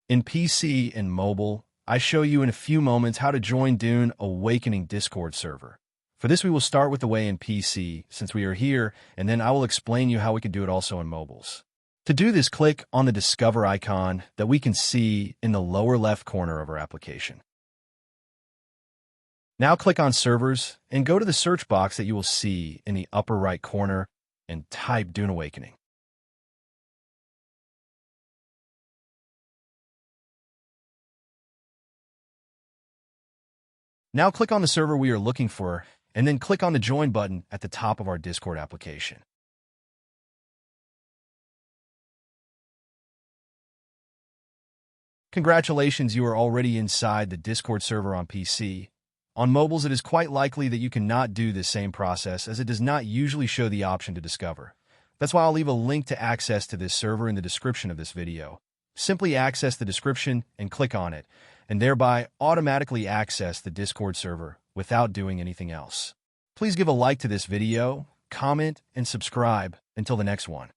In PC and mobile, I show you in a few moments how to join Dune Awakening Discord server. For this, we will start with the way in PC, since we are here, and then I will explain you how we can do it also in mobiles. To do this, click on the Discover icon that we can see in the lower left corner of our application. Now click on Servers and go to the search box that you will see in the upper right corner and type Dune Awakening. Now click on the server we are looking for, and then click on the Join button at the top of our Discord application. Congratulations, you are already inside the Discord server on PC. On mobiles, it is quite likely that you cannot do this same process, as it does not usually show the option to discover. That's why I'll leave a link to access to this server in the description of this video. Simply access the description and click on it, and thereby automatically access the Discord server without doing anything else. Please give a like to this video, comment, and subscribe. Until the next one.